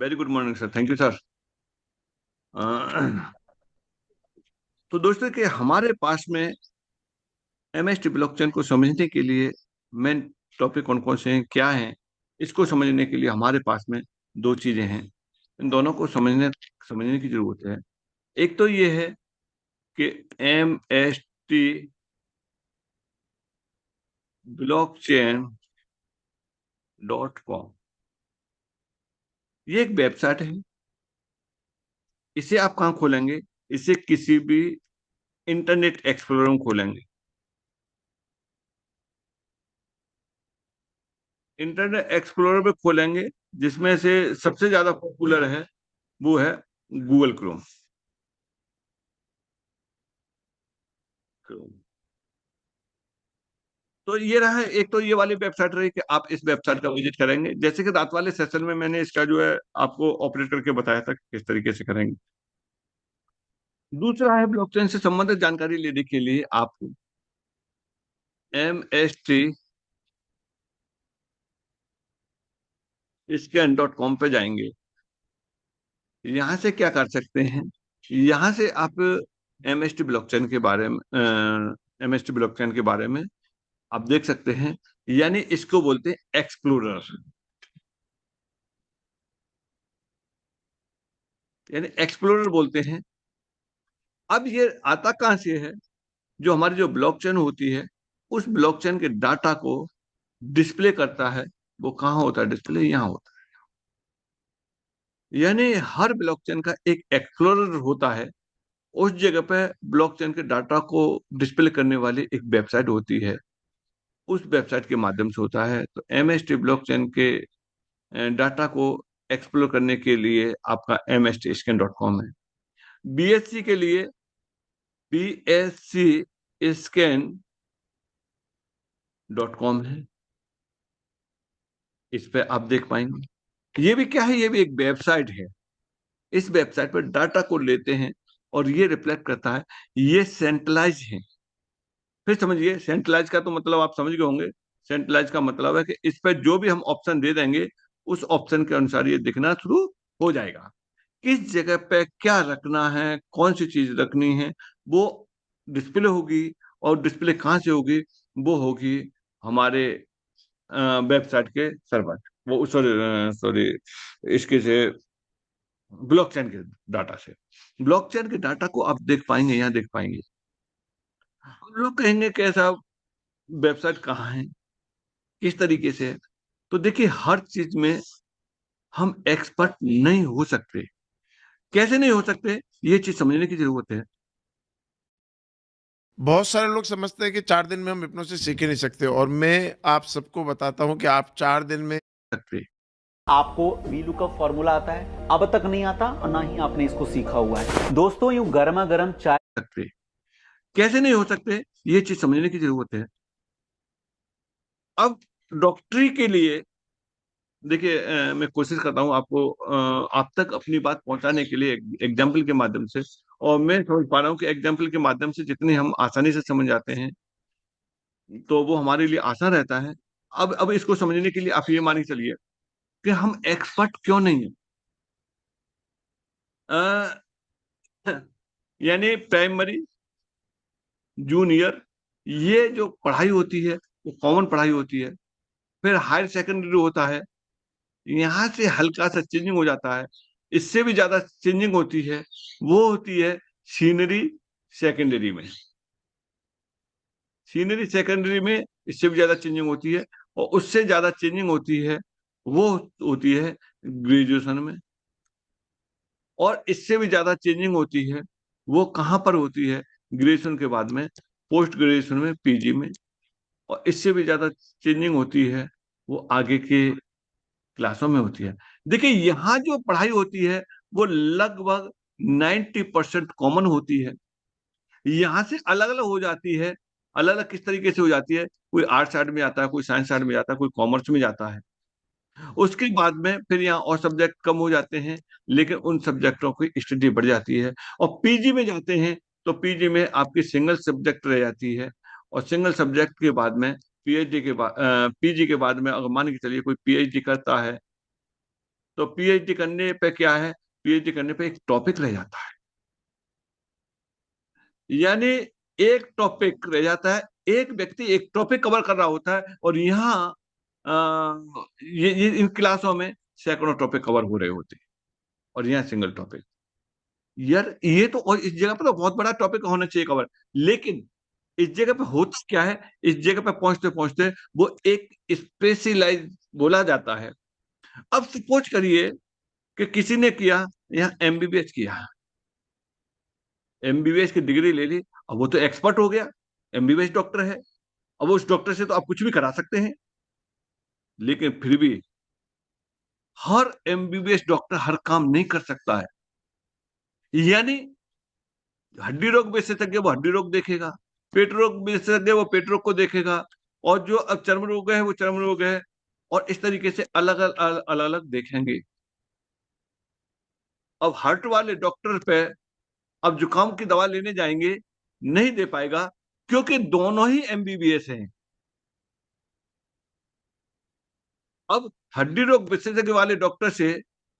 Very good morning sir, thank you sir. तो दोस्तों कि हमारे पास में एमएसटी ब्लॉकचेन को समझने के लिए मेन टॉपिक कौन कौन से हैं, क्या हैं, इसको समझने के लिए हमारे पास में दो चीजें हैं। इन दोनों को समझने समझने की जरूरत है। एक तो ये है कि एमएसटी blockchain.com, ये एक वेबसाइट है। इसे आप कहाँ खोलेंगे? इसे किसी भी इंटरनेट एक्सप्लोरर में खोलेंगे। इंटरनेट एक्सप्लोरर पे खोलेंगे, जिसमें से सबसे ज्यादा पॉपुलर है वो है गूगल क्रोम। तो ये रहा है, एक तो ये वाली वेबसाइट रही कि आप इस वेबसाइट का विजिट करेंगे, जैसे कि रात वाले सेशन में मैंने इसका जो है आपको ऑपरेट करके बताया था कि किस तरीके से करेंगे। दूसरा है ब्लॉकचेन से संबंधित जानकारी लेने के लिए आप MST scan.com पे जाएंगे। यहाँ से क्या कर सकते हैं? यहाँ से आप MST ब्लॉकचेन के बारे में MST ब्लॉकचेन के बारे में आप देख सकते हैं। यानी इसको बोलते हैं एक्सप्लोरर, यानी एक्सप्लोरर बोलते हैं। अब ये आता कहां से है? जो हमारी जो ब्लॉकचेन होती है, उस ब्लॉकचेन के डाटा को डिस्प्ले करता है। वो कहाँ होता है डिस्प्ले? यहाँ होता है। यानी हर ब्लॉकचेन का एक एक्सप्लोरर होता है। उस जगह पे ब्लॉकचेन के डाटा को डिस्प्ले करने वाली एक वेबसाइट होती है। उस वेबसाइट के माध्यम से होता है। तो MST ब्लॉकचेन के डाटा को एक्सप्लोर करने के लिए आपका MST scan.com है। BSC के लिए BSC scan.com है। इस पे आप देख पाएंगे। ये भी क्या है? ये भी एक वेबसाइट है। इस वेबसाइट पर डाटा को लेते हैं और ये रिफ्लेक्ट करता है। ये सेंट्रलाइज है। फिर समझिए, सेंट्रलाइज का तो मतलब आप समझ गए होंगे। सेंट्रलाइज का मतलब है कि इस पर जो भी हम ऑप्शन दे देंगे, उस ऑप्शन के अनुसार ये दिखना शुरू हो जाएगा। किस जगह पे क्या रखना है, कौन सी चीज रखनी है, वो डिस्प्ले होगी। और डिस्प्ले कहाँ से होगी? वो होगी हमारे वेबसाइट के सर्वर, वो सॉरी सॉरी इसके से ब्लॉकचेन के डाटा से। ब्लॉकचेन के डाटा को आप देख पाएंगे, यहाँ देख पाएंगे। लोग कहेंगे कि ऐसा वेबसाइट कहाँ है, किस तरीके से है? तो देखिए, हर चीज में हम एक्सपर्ट नहीं हो सकते। कैसे नहीं हो सकते? ये चीज समझने की जरूरत है। बहुत सारे लोग समझते हैं कि 4 दिन में हम हिप्नोसिस सीख ही नहीं सकते और मैं आप सबको बताता हूं कि आप 4 दिन में सकते आपको वीलुकअप फॉर्मूला आता है? अब तक नहीं आता और ना ही आपने इसको सीखा हुआ है। दोस्तों, यूं गर्मा गर्म चाय सकते कैसे नहीं हो सकते? ये चीज समझने की जरूरत है। अब डॉक्टरी के लिए देखिए, मैं कोशिश करता हूँ आपको आप तक अपनी बात पहुंचाने के लिए एग्जाम्पल के माध्यम से। और मैं समझ पा रहा हूँ कि एग्जाम्पल के माध्यम से जितने हम आसानी से समझ जाते हैं, तो वो हमारे लिए आसान रहता है। अब इसको समझने के लिए आप ये मान के चलिए कि हम एक्सपर्ट क्यों नहीं है। यानी प्राइमरी, जूनियर, ये जो पढ़ाई होती है वो कॉमन पढ़ाई होती है। फिर हायर सेकेंडरी होता है, यहाँ से हल्का सा चेंजिंग हो जाता है। इससे भी ज्यादा चेंजिंग होती है, वो होती है सीनरी सेकेंडरी में। सीनरी सेकेंडरी में इससे भी ज्यादा चेंजिंग होती है। और उससे ज्यादा चेंजिंग होती है, वो होती है ग्रेजुएशन में। और इससे भी ज्यादा चेंजिंग होती है, वो कहाँ पर होती है? ग्रेजुएशन के बाद में, पोस्ट ग्रेजुएशन में, PG में। और इससे भी ज्यादा चेंजिंग होती है, वो आगे के क्लासों में होती है। देखिए, यहाँ जो पढ़ाई होती है वो लगभग 90% कॉमन होती है। यहाँ से अलग अलग हो जाती है। अलग अलग किस तरीके से हो जाती है? कोई आर्ट साइड में जाता है, कोई साइंस साइड में जाता है, कोई कॉमर्स में जाता है। उसके बाद में फिर यहाँ और सब्जेक्ट कम हो जाते हैं, लेकिन उन सब्जेक्टों की स्टडी बढ़ जाती है। और PG में जाते हैं, तो PG में आपकी सिंगल सब्जेक्ट रह जाती है। और सिंगल सब्जेक्ट के बाद में PhD के बाद PG के बाद में अगर मान के चलिए कोई PhD करता है, तो पीएचडी करने पे क्या है, पीएचडी करने पे एक टॉपिक रह जाता है, यानी एक टॉपिक रह जाता है, एक व्यक्ति एक टॉपिक कवर कर रहा होता है, और यहाँ ये इन क्लासों में सैकड़ों टॉपिक कवर हो रहे होते हैं, और यहाँ सिंगल टॉपिक। यार ये तो, और इस जगह पर तो बहुत बड़ा टॉपिक होना चाहिए कवर, लेकिन इस जगह पे होता क्या है, इस जगह पे पहुंचते पहुंचते वो एक स्पेशलाइज बोला जाता है। अब सपोज करिए कि किसी ने किया, यहाँ एमबीबीएस किया, एमबीबीएस की डिग्री ले ली, अब वो तो एक्सपर्ट हो गया, एमबीबीएस डॉक्टर है, अब वो उस डॉक्टर से तो आप कुछ भी करा सकते हैं। लेकिन फिर भी हर एमबीबीएस डॉक्टर हर काम नहीं कर सकता है, यानी हड्डी रोग विशेषज्ञ वो हड्डी रोग देखेगा, पेट रोग विशेषज्ञ वो पेट रोग को देखेगा, और जो अब चर्म रोग है वो चर्म रोग है, और इस तरीके से अलग अलग अलग अलग देखेंगे। अब हार्ट वाले डॉक्टर पे अब जुकाम की दवा लेने जाएंगे, नहीं दे पाएगा, क्योंकि दोनों ही एमबीबीएस हैं। अब हड्डी रोग विशेषज्ञ वाले डॉक्टर से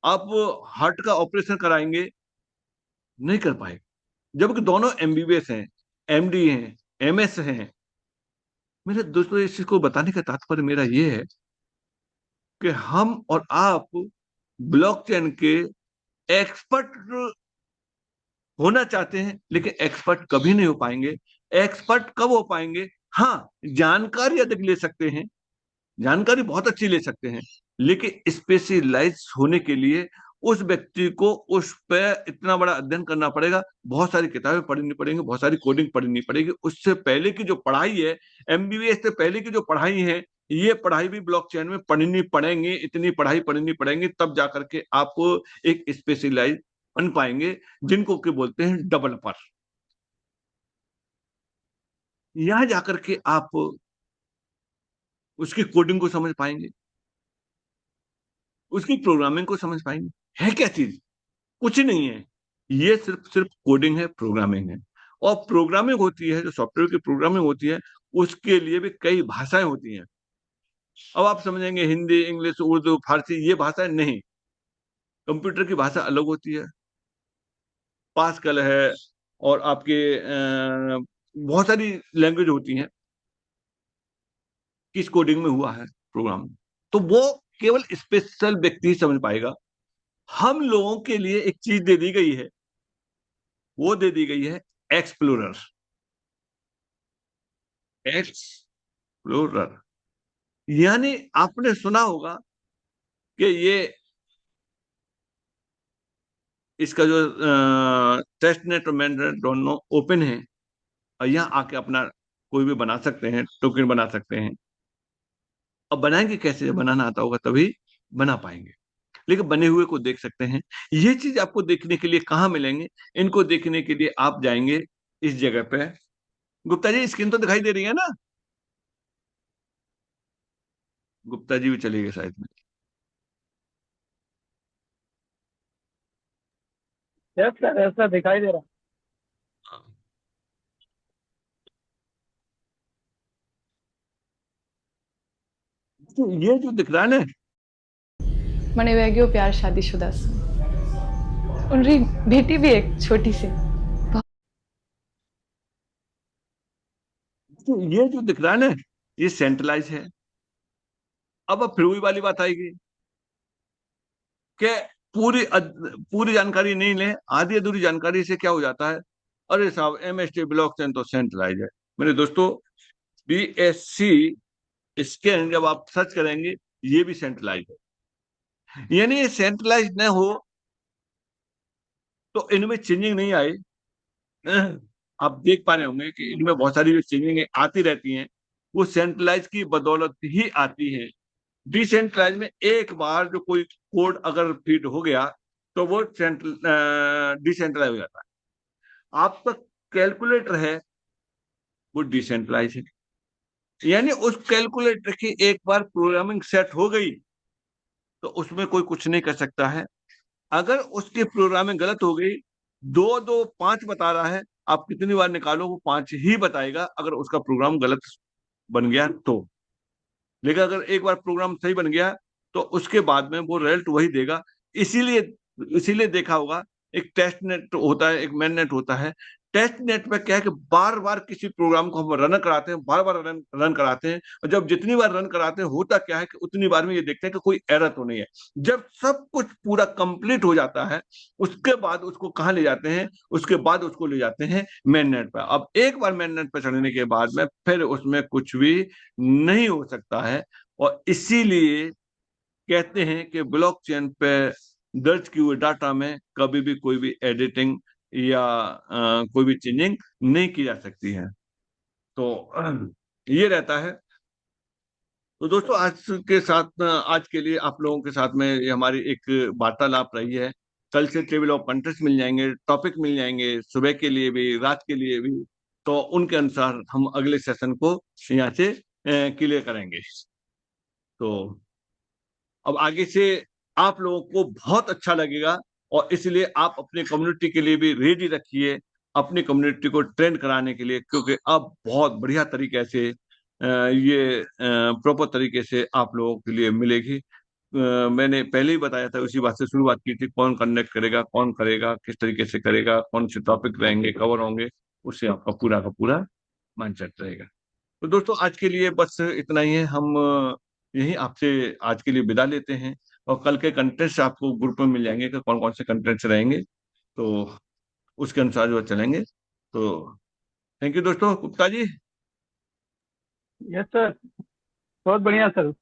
आप हार्ट का ऑपरेशन कराएंगे, नहीं कर पाएगा, जबकि दोनों एमबीबीएस हैं, एमडी हैं, एमएस हैं। मेरे दोस्तों, इस चीज को बताने का तात्पर्य मेरा ये है कि हम और आप ब्लॉकचेन के एक्सपर्ट होना चाहते हैं, लेकिन एक्सपर्ट कभी नहीं हो पाएंगे। एक्सपर्ट कब हो पाएंगे? हाँ, जानकारी अधिक ले सकते हैं, जानकारी बहुत अच्छी ले सकते हैं, लेकिन स्पेशलाइज होने के लिए उस व्यक्ति को उस पर इतना बड़ा अध्ययन करना पड़ेगा, बहुत सारी किताबें पढ़नी पड़ेंगी, बहुत सारी कोडिंग पढ़नी पड़ेगी। उससे पहले की जो पढ़ाई है, एमबीबीएस से पहले की जो पढ़ाई है, ये पढ़ाई भी ब्लॉकचेन में पढ़नी पड़ेंगी, इतनी पढ़ाई पढ़नी पड़ेंगी, तब जाकर के आपको एक स्पेशलाइज बन पाएंगे, जिनको के बोलते हैं डेवलपर। यहां जाकर के आप उसकी कोडिंग को समझ पाएंगे, उसकी प्रोग्रामिंग को समझ पाएंगे। है क्या चीज? कुछ नहीं है, ये सिर्फ सिर्फ कोडिंग है, प्रोग्रामिंग है। और प्रोग्रामिंग होती है, जो सॉफ्टवेयर की प्रोग्रामिंग होती है, उसके लिए भी कई भाषाएं होती हैं। अब आप समझेंगे हिंदी, इंग्लिश, उर्दू, फारसी, ये भाषाएं नहीं। कंप्यूटर की भाषा अलग होती है, पास्कल है, और आपके बहुत सारी लैंग्वेज होती हैं, किस कोडिंग में हुआ है प्रोग्राम, तो वो केवल स्पेशल व्यक्ति ही समझ पाएगा। हम लोगों के लिए एक चीज दे दी गई है, वो दे दी गई है एक्सप्लोरर। एक्सप्लोरर, यानी आपने सुना होगा कि ये इसका जो टेस्ट नेट और मेन नेट दोनों ओपन है, और यहाँ आके अपना कोई भी बना सकते हैं, टोकन बना सकते हैं। अब बनाएंगे कैसे? जब बनाना आता होगा तभी बना पाएंगे, लेकिन बने हुए को देख सकते हैं। ये चीज आपको देखने के लिए कहाँ मिलेंगे? इनको देखने के लिए आप जाएंगे इस जगह पे। गुप्ता जी, स्क्रीन तो दिखाई दे रही है ना? गुप्ता जी भी चले गए शायद में। यस सर, ऐसा दिखाई दे रहा तो ये जो दिख रहा है ना, મને વેગ્યો प्यार शादीशुदा से उनकी बेटी भी एक छोटी सी। तो ये जो दिख रहा है ना, ये सेंट्रलाइज है। अब फिर वही वाली बात आएगी कि पूरी जानकारी नहीं ले, आधी अधूरी जानकारी से क्या हो जाता है, अरे साहब एमएसटी ब्लॉकचेन तो सेंट्रलाइज है। मेरे दोस्तों, बीएससी स्कैन जब आप सर्च करेंगे, ये भी सेंट्रलाइज है। यानी ये सेंट्रलाइज न हो तो इनमें चेंजिंग नहीं आए। आप देख पा रहे होंगे कि इनमें बहुत सारी जो चेंजिंग आती रहती हैं, वो सेंट्रलाइज की बदौलत ही आती है। डिसेंट्रलाइज में एक बार जो कोई कोड अगर फीड हो गया, तो वो डिसेंट्रलाइज हो जाता है। आपका कैलकुलेटर है, वो डिसेंट्रलाइज है, यानी उस कैलकुलेटर की एक बार प्रोग्रामिंग सेट हो गई तो उसमें कोई कुछ नहीं कर सकता है। अगर उसकी प्रोग्रामिंग गलत हो गई, 2 2 5 बता रहा है, आप कितनी बार निकालो वो 5 ही बताएगा, अगर उसका प्रोग्राम गलत बन गया तो। लेकिन अगर एक बार प्रोग्राम सही बन गया तो उसके बाद में वो रिजल्ट वही देगा। इसीलिए इसीलिए देखा होगा, एक टेस्ट नेट होता है, एक मेन नेट होता है। टेस्ट नेट में क्या है कि बार बार किसी प्रोग्राम को हम रन कराते हैं, बार बार रन कराते हैं, और जब जितनी बार रन कराते हैं होता क्या है कि उतनी बार में ये देखते हैं कि कोई एरर तो नहीं है। जब सब कुछ पूरा कंप्लीट हो जाता है, उसके बाद उसको कहाँ ले जाते हैं, उसके बाद उसको ले जाते हैं मेन नेट पर। अब एक बार मेन नेट पर चढ़ने के बाद में फिर उसमें कुछ भी नहीं हो सकता है। और इसीलिए कहते हैं कि ब्लॉकचेन पे दर्ज किए हुए डाटा में कभी भी कोई भी एडिटिंग या कोई भी चेंजिंग नहीं की जा सकती है। तो ये रहता है। तो दोस्तों, आज के लिए आप लोगों के साथ में ये हमारी एक वार्तालाप रही है। कल से टेबल ऑफ कंटेंट्स मिल जाएंगे, टॉपिक मिल जाएंगे, सुबह के लिए भी, रात के लिए भी। तो उनके अनुसार हम अगले सेशन को यहाँ से क्लियर करेंगे। तो अब आगे से आप लोगों को बहुत अच्छा लगेगा, और इसलिए आप अपने कम्युनिटी के लिए भी रेडी रखिए, अपनी कम्युनिटी को ट्रेंड कराने के लिए, क्योंकि अब बहुत बढ़िया तरीके से ये प्रॉपर तरीके से आप लोगों के लिए मिलेगी। मैंने पहले ही बताया था, उसी बात से शुरुआत की थी, कौन कंडक्ट करेगा, कौन करेगा, किस तरीके से करेगा, कौन से टॉपिक रहेंगे, कवर होंगे, उससे आपका पूरा का पूरा माइंडसेट रहेगा। तो दोस्तों, आज के लिए बस इतना ही है। हम यही आपसे आज के लिए विदा लेते हैं, और कल के कंटेंट्स आपको ग्रुप में मिल जाएंगे कि कौन कौन से कंटेंट्स रहेंगे, तो उसके अनुसार जो चलेंगे। तो थैंक यू दोस्तों। गुप्ता जी। यस सर, बहुत बढ़िया सर।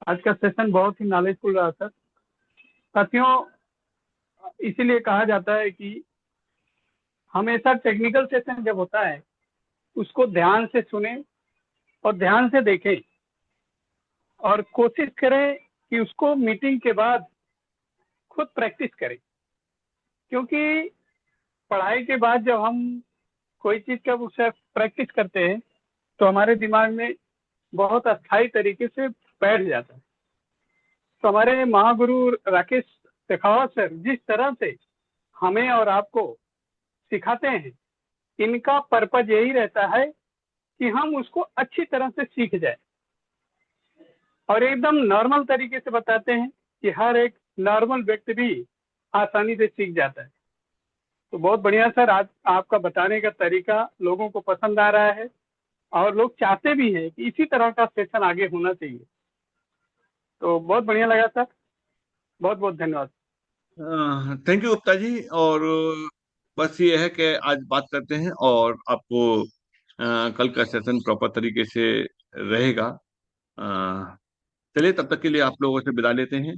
आज का सेशन बहुत ही नॉलेजफुल रहा सर। साथियों, इसीलिए कहा जाता है कि हमेशा टेक्निकल सेशन जब होता है उसको ध्यान से सुने और ध्यान से देखें, और कोशिश करें कि उसको मीटिंग के बाद खुद प्रैक्टिस करें। क्योंकि पढ़ाई के बाद जब हम कोई चीज़ का उसे प्रैक्टिस करते हैं तो हमारे दिमाग में बहुत अस्थायी तरीके से बैठ जाता है। तो हमारे महागुरु राकेश शेखावत सर जिस तरह से हमें और आपको सिखाते हैं, इनका पर्पज यही रहता है कि हम उसको अच्छी तरह से सीख जाए, और एकदम नॉर्मल तरीके से बताते हैं कि हर एक नॉर्मल व्यक्ति भी आसानी से सीख जाता है। तो बहुत बढ़िया सर, आज आपका बताने का तरीका लोगों को पसंद आ रहा है, और लोग चाहते भी हैं कि इसी तरह का सेशन आगे होना चाहिए। तो बहुत बढ़िया लगा सर, बहुत बहुत धन्यवाद। Thank you Gupta ji. और बस ये है कि आज बात करते हैं, और आपको कल का सेशन प्रॉपर तरीके से रहेगा। चलिए, तब तक के लिए आप लोगों से विदा लेते हैं।